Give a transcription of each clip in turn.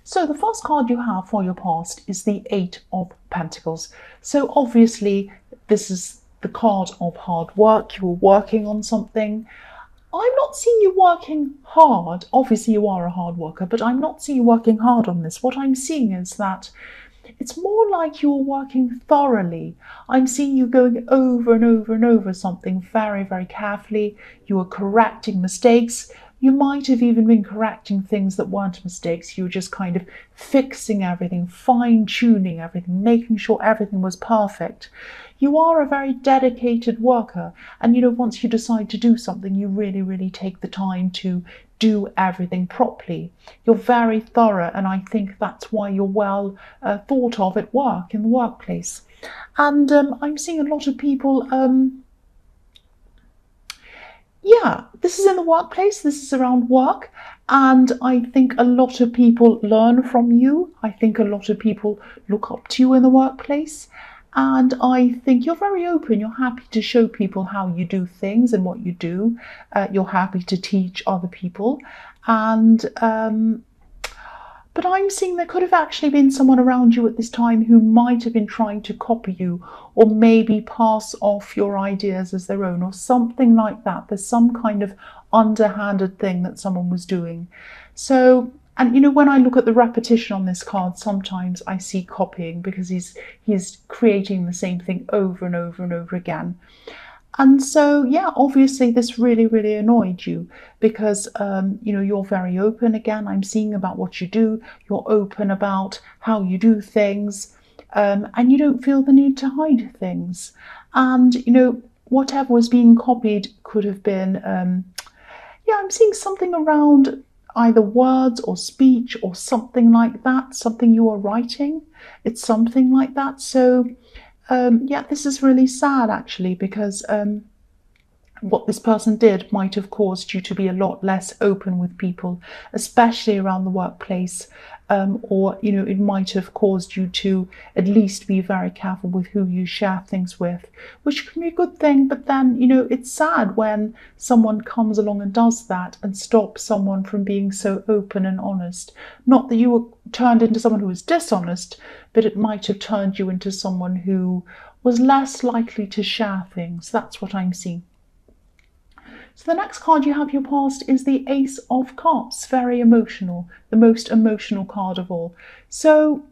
So the first card you have for your past is the Eight of Pentacles. So obviously this is the card of hard work. You were working on something. I'm not seeing you working hard. Obviously you are a hard worker, but I'm not seeing you working hard on this. What I'm seeing is that it's more like you're working thoroughly. I'm seeing you going over and over and over something very, very carefully. You are correcting mistakes. You might have even been correcting things that weren't mistakes. You were just kind of fixing everything, fine-tuning everything, making sure everything was perfect. You are a very dedicated worker. And, once you decide to do something, you really, really take the time to do everything properly. You're very thorough, and I think that's why you're well thought of at work, in the workplace. And I'm seeing a lot of people... yeah, this is in the workplace, this is around work, and I think a lot of people learn from you. I think a lot of people look up to you in the workplace, and I think you're very open. You're happy to show people how you do things and what you do. You're happy to teach other people, and but I'm seeing there could have actually been someone around you at this time who might have been trying to copy you, or maybe pass off your ideas as their own, or something like that. There's some kind of underhanded thing that someone was doing. So, and when I look at the repetition on this card, sometimes I see copying, because he's creating the same thing over and over and over again. And so, yeah, obviously this really, really annoyed you, because, you're very open. Again, I'm seeing about what you do. You're open about how you do things, and you don't feel the need to hide things. And, whatever was being copied could have been, I'm seeing something around either words or speech or something like that, something you are writing. It's something like that. So, this is really sad, actually, because what this person did might have caused you to be a lot less open with people, especially around the workplace, or it might have caused you to at least be very careful with who you share things with, which can be a good thing. But then, it's sad when someone comes along and does that and stops someone from being so open and honest. Not that you were turned into someone who was dishonest, but it might have turned you into someone who was less likely to share things. That's what I'm seeing. So the next card you have your past is the Ace of Cups. Very emotional, the most emotional card of all. So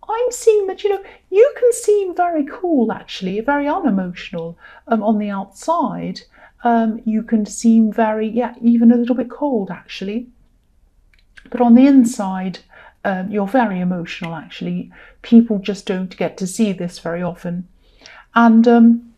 I'm seeing that, you can seem very cool, actually, very unemotional on the outside. You can seem very, even a little bit cold, actually. But on the inside, you're very emotional, actually. People just don't get to see this very often. And,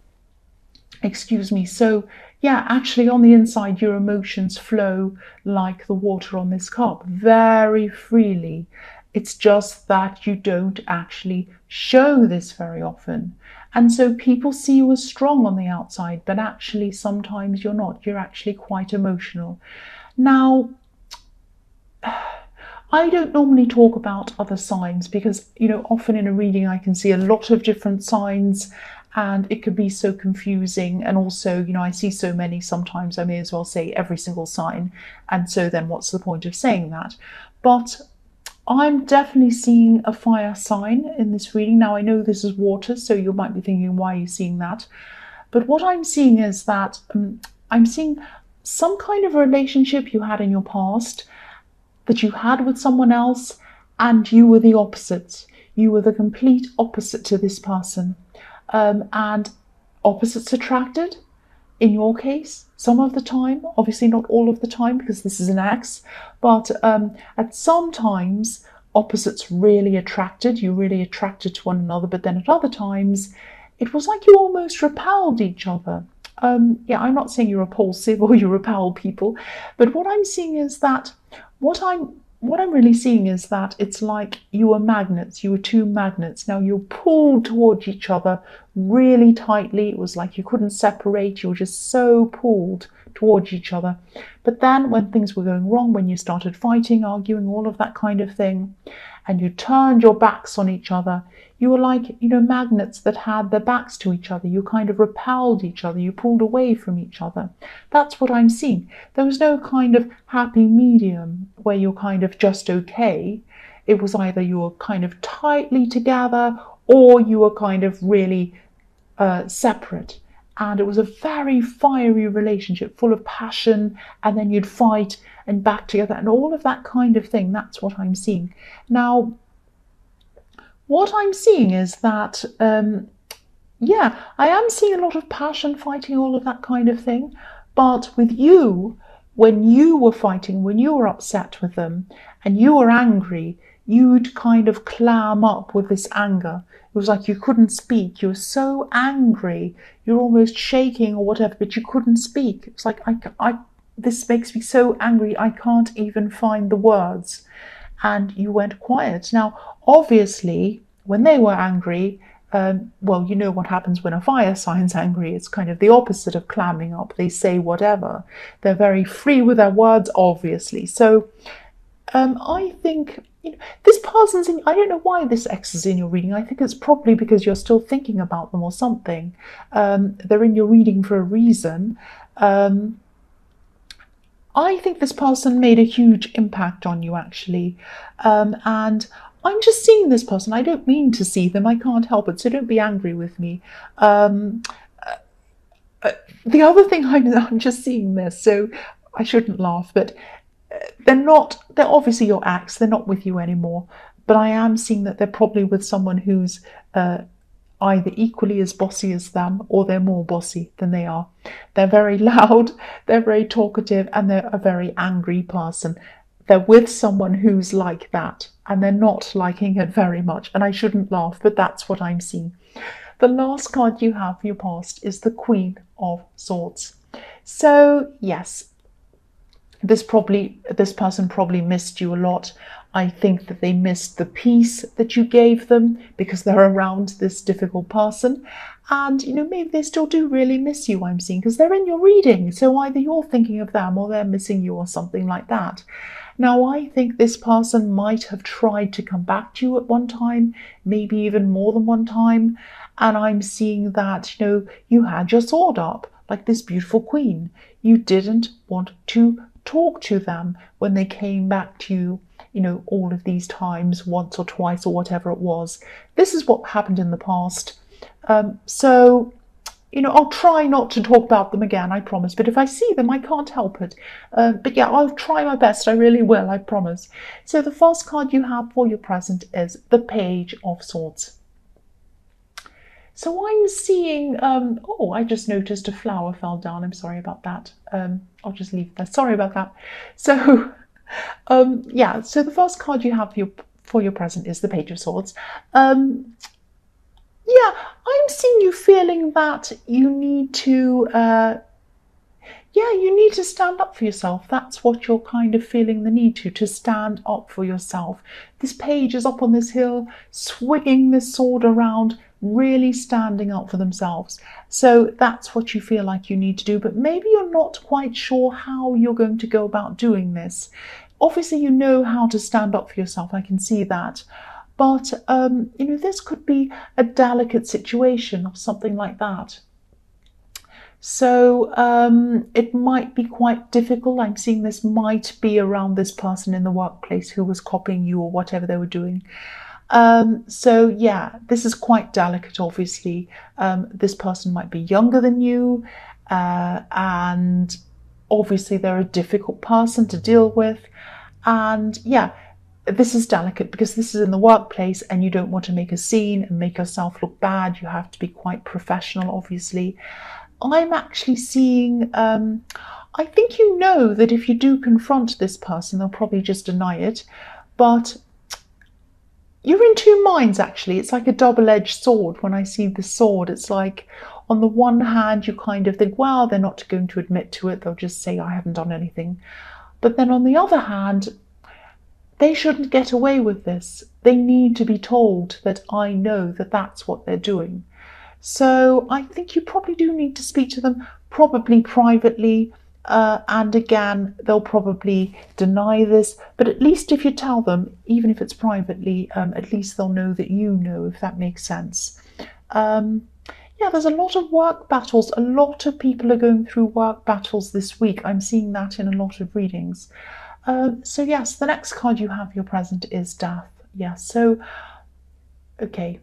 excuse me, so... actually on the inside, your emotions flow like the water on this cup, very freely. It's just that you don't actually show this very often. And so people see you as strong on the outside, but actually sometimes you're not. You're actually quite emotional. Now, I don't normally talk about other signs because, often in a reading I can see a lot of different signs, and it could be so confusing. And also, I see so many, sometimes I may as well say every single sign. And so then what's the point of saying that? But I'm definitely seeing a fire sign in this reading. Now, I know this is water, so you might be thinking, why are you seeing that? But what I'm seeing is that I'm seeing some kind of relationship you had in your past that you had with someone else, and you were the opposite. You were the complete opposite to this person. And opposites attracted, in your case, some of the time, obviously not all of the time because this is an ex, but at some times opposites really attracted, you really attracted to one another, but then at other times it was like you almost repelled each other. I'm not saying you're repulsive or you repel people, but what I'm seeing is that what I'm really seeing is that it's like you were magnets. You were two magnets. Now you're pulled towards each other really tightly. It was like you couldn't separate. You were just so pulled towards each other. But then when things were going wrong, when you started fighting, arguing, all of that kind of thing, and you turned your backs on each other, you were like, magnets that had their backs to each other. You kind of repelled each other. You pulled away from each other. That's what I'm seeing. There was no kind of happy medium where you're kind of just okay. It was either you were kind of tightly together or you were kind of really separate. And it was a very fiery relationship, full of passion, and then you'd fight and back together and all of that kind of thing. That's what I'm seeing. Now, what I'm seeing is that, I am seeing a lot of passion, fighting, all of that kind of thing. But with you, when you were fighting, when you were upset with them and you were angry, you'd kind of clam up with this anger. It was like you couldn't speak. You were so angry. You're almost shaking or whatever, but you couldn't speak. It's like, this makes me so angry, I can't even find the words. And you went quiet. Now, obviously, when they were angry, well, you know what happens when a fire sign's angry. It's kind of the opposite of clamming up. They say whatever. They're very free with their words, obviously. So I think, this person's in, I don't know why this X is in your reading. I think it's probably because you're still thinking about them or something. They're in your reading for a reason. I think this person made a huge impact on you, actually. And I'm just seeing this person. I don't mean to see them. I can't help it. So don't be angry with me. The other thing, I'm just seeing this, so I shouldn't laugh, but they're obviously your ex. They're not with you anymore. But I am seeing that they're probably with someone who's either equally as bossy as them or they're more bossy than they are. They're very loud, they're very talkative, and they're a very angry person. They're with someone who's like that, and they're not liking it very much. And I shouldn't laugh, but that's what I'm seeing. The last card you have for your past is the Queen of Swords. So yes, this person probably missed you a lot. I think that they missed the peace that you gave them because they're around this difficult person. And, maybe they still do really miss you, I'm seeing, because they're in your reading. So either you're thinking of them or they're missing you or something like that. Now, I think this person might have tried to come back to you at one time, maybe even more than one time. And I'm seeing that, you had your sword up like this beautiful queen. You didn't want to talk to them when they came back to you, all of these times, once or twice or whatever it was. This is what happened in the past. So, I'll try not to talk about them again, I promise. But if I see them, I can't help it. But yeah, I'll try my best. I really will, I promise. So the first card you have for your present is the Page of Swords. So I'm seeing, I just noticed a flower fell down. I'm sorry about that. I'll just leave that. Sorry about that. So, so the first card you have for your present is the Page of Swords. I'm seeing you feeling that you need to, you need to stand up for yourself. That's what you're kind of feeling the need to stand up for yourself. This page is up on this hill, swinging this sword around, really standing up for themselves. So that's what you feel like you need to do, but maybe you're not quite sure how you're going to go about doing this. Obviously, you know how to stand up for yourself. I can see that. But, this could be a delicate situation or something like that. So it might be quite difficult. I'm seeing this might be around this person in the workplace who was copying you or whatever they were doing. This is quite delicate, obviously. This person might be younger than you, and obviously they're a difficult person to deal with. And this is delicate because this is in the workplace and you don't want to make a scene and make yourself look bad. You have to be quite professional, obviously. I'm actually seeing, I think that if you do confront this person, they'll probably just deny it. But you're in two minds, actually. It's like a double-edged sword. When I see the sword, it's like, on the one hand, you kind of think, well, they're not going to admit to it. They'll just say, I haven't done anything. But then on the other hand, they shouldn't get away with this. They need to be told that I know that that's what they're doing. So I think you probably do need to speak to them, probably privately, And again, they'll probably deny this, but at least if you tell them, even if it's privately, at least they'll know that you know, if that makes sense. Yeah, there's a lot of work battles. A lot of people are going through work battles this week. I'm seeing that in a lot of readings. So yes, the next card you have, your present, is Death. Yes, so, okay.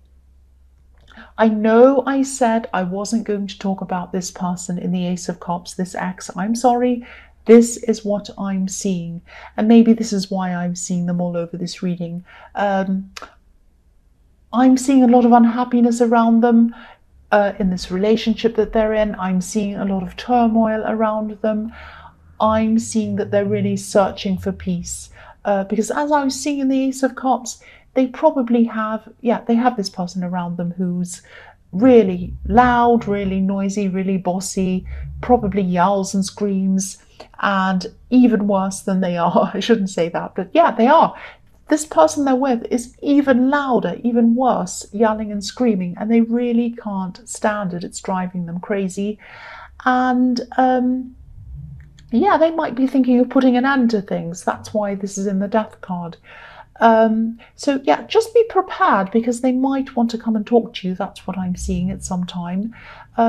I know I said I wasn't going to talk about this person in the Ace of Cups, this ex. I'm sorry. This is what I'm seeing. And maybe this is why I'm seeing them all over this reading. I'm seeing a lot of unhappiness around them in this relationship that they're in. I'm seeing a lot of turmoil around them. I'm seeing that they're really searching for peace. Because as I was seeing in the Ace of Cups, they probably have, they have this person around them who's really loud, really noisy, really bossy, probably yells and screams, and even worse than they are. I shouldn't say that, but yeah, they are. This person they're with is even louder, even worse, yelling and screaming, and they really can't stand it. It's driving them crazy. And yeah, they might be thinking of putting an end to things. That's why this is in the Death card. So yeah, just be prepared, because they might want to come and talk to you. That's what I'm seeing at some time,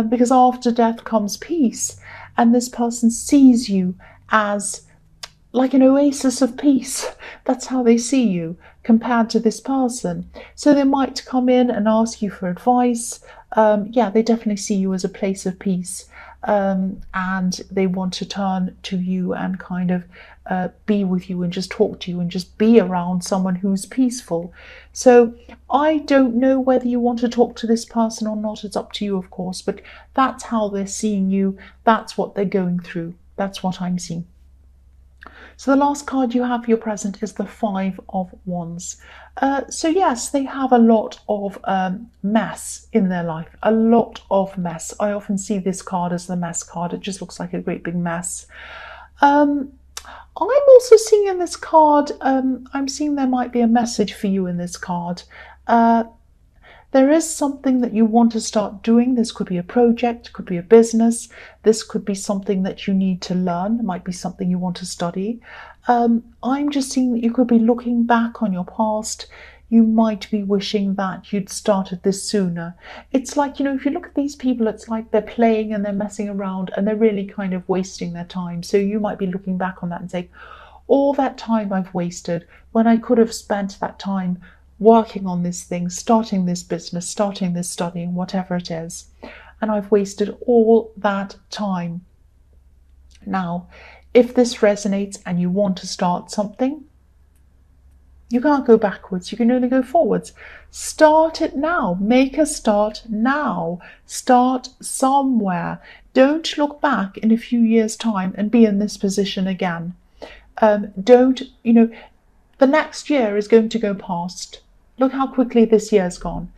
because after death comes peace, and this person sees you as like an oasis of peace. That's how they see you compared to this person. So they might come in and ask you for advice. Yeah, they definitely see you as a place of peace, and they want to turn to you and kind of be with you and just talk to you and just be around someone who's peaceful. So I don't know whether you want to talk to this person or not. It's up to you, of course, but that's how they're seeing you. That's what they're going through. That's what I'm seeing. So the last card you have for your present is the Five of Wands. So yes, they have a lot of mess in their life, a lot of mess. I often see this card as the mess card. It just looks like a great big mess. I'm also seeing in this card, I'm seeing there might be a message for you in this card. There is something that you want to start doing. This could be a project, could be a business. This could be something that you need to learn. It might be something you want to study. I'm just seeing that you could be looking back on your past. You might be wishing that you'd started this sooner. It's like, if you look at these people, it's like they're playing and they're messing around and they're really kind of wasting their time. So you might be looking back on that and saying, all that time I've wasted when I could have spent that time working on this thing, starting this business, starting this studying, whatever it is. And I've wasted all that time. Now, if this resonates and you want to start something, you can't go backwards. You can only go forwards. Start it now. Make a start now. Start somewhere. Don't look back in a few years' time and be in this position again. The next year is going to go past. Look how quickly this year's gone.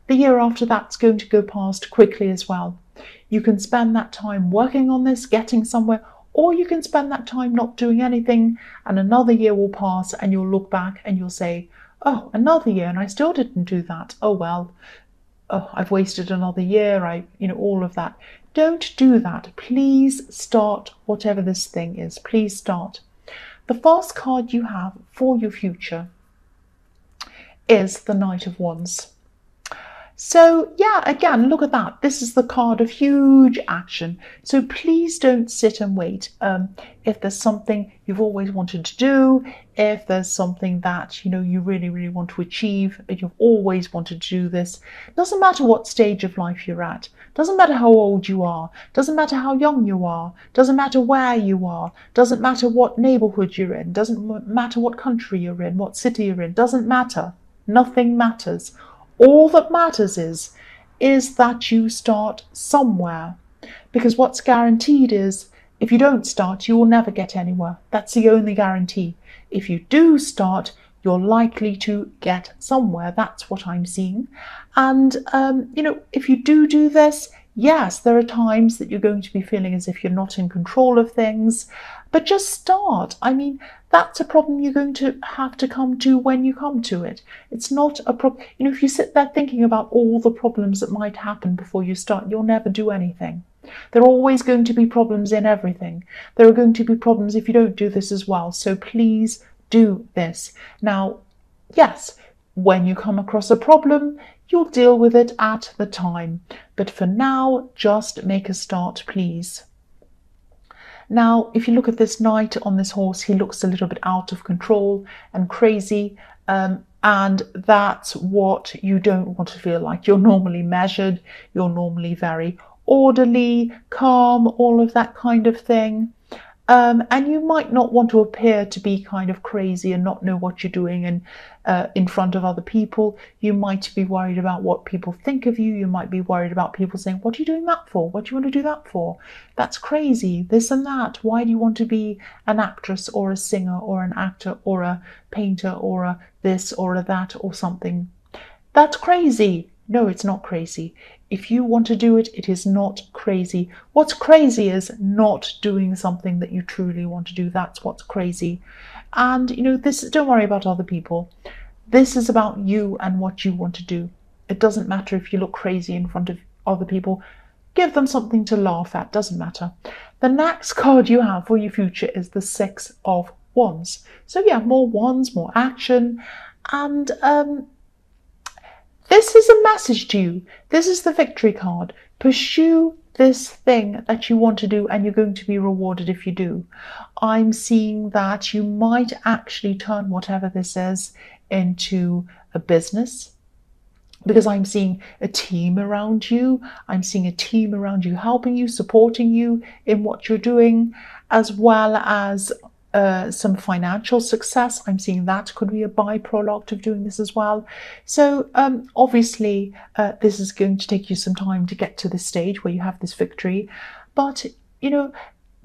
The year after that's going to go past quickly as well. You can spend that time working on this, getting somewhere, or you can spend that time not doing anything, and another year will pass and you'll look back and you'll say, oh, another year and I still didn't do that. Oh, well, I've wasted another year. All of that. Don't do that. Please start whatever this thing is. Please start. The first card you have for your future is the Knight of Wands. So yeah, again, look at that. This is the card of huge action. So please don't sit and wait. If there's something you've always wanted to do, if there's something that you really, really want to achieve, and you've always wanted to do this, doesn't matter what stage of life you're at, doesn't matter how old you are, doesn't matter how young you are, doesn't matter where you are, doesn't matter what neighborhood you're in, doesn't matter what country you're in, what city you're in, doesn't matter. Nothing matters. All that matters is that you start somewhere, because what's guaranteed is if you don't start, you will never get anywhere. That's the only guarantee. If you do start, you're likely to get somewhere. That's what I'm seeing. And, if you do this, yes, there are times that you're going to be feeling as if you're not in control of things, but just start. That's a problem you're going to have to come to when you come to it. It's not a problem. If you sit there thinking about all the problems that might happen before you start, you'll never do anything. There are always going to be problems in everything. There are going to be problems if you don't do this as well. So please do this. Now, yes, when you come across a problem, you'll deal with it at the time. But for now, just make a start, please. Now, if you look at this knight on this horse, he looks a little bit out of control and crazy. And that's what you don't want to feel like. You're normally measured. You're normally very orderly, calm, all of that kind of thing. And you might not want to appear to be kind of crazy and not know what you're doing and in front of other people. You might be worried about what people think of you. You might be worried about people saying, what are you doing that for? What do you want to do that for? That's crazy, this and that. Why do you want to be an actress or a singer or an actor or a painter or a this or a that or something? That's crazy. No, it's not crazy. If you want to do it, it is not crazy. What's crazy is not doing something that you truly want to do. That's what's crazy. And, don't worry about other people. This is about you and what you want to do. It doesn't matter if you look crazy in front of other people. Give them something to laugh at. Doesn't matter. The next card you have for your future is the Six of Wands. So yeah, more wands, more action. And this is a message to you. This is the victory card. Pursue this thing that you want to do and you're going to be rewarded if you do. I'm seeing that you might actually turn whatever this is into a business, because I'm seeing a team around you. I'm seeing a team around you helping you, supporting you in what you're doing, as well as some financial success. I'm seeing that could be a byproduct of doing this as well. So obviously this is going to take you some time to get to this stage where you have this victory. But,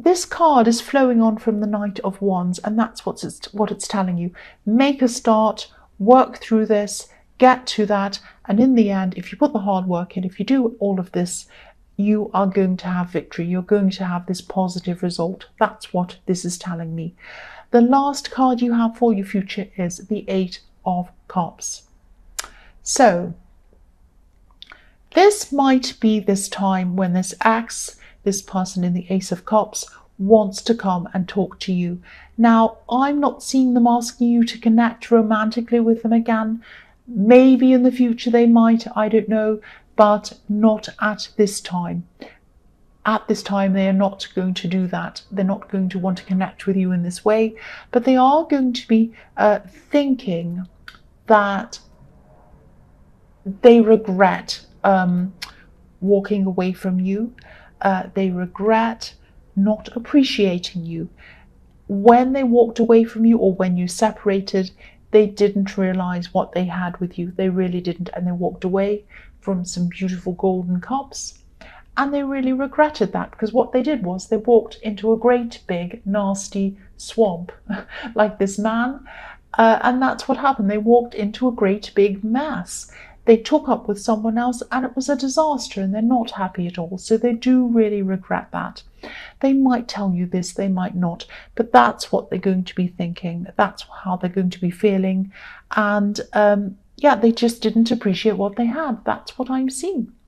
this card is flowing on from the Knight of Wands, and that's what it's telling you. Make a start, work through this, get to that. And in the end, if you put the hard work in, if you do all of this, you are going to have victory. You're going to have this positive result. That's what this is telling me. The last card you have for your future is the Eight of Cups. So this might be this time when this person in the Ace of Cups wants to come and talk to you. Now, I'm not seeing them asking you to connect romantically with them again. Maybe in the future they might, I don't know. But not at this time. At this time, they are not going to do that. They're not going to want to connect with you in this way, but they are going to be thinking that they regret walking away from you. They regret not appreciating you. When they walked away from you or when you separated, they didn't realize what they had with you. They really didn't, and they walked away from some beautiful golden cups, and they really regretted that, because what they did was they walked into a great big nasty swamp like this man, and that's what happened. They walked into a great big mess. They took up with someone else and it was a disaster, and they're not happy at all. So they do really regret that. They might tell you this, they might not, but that's what they're going to be thinking. That's how they're going to be feeling. And yeah, they just didn't appreciate what they had. That's what I'm seeing.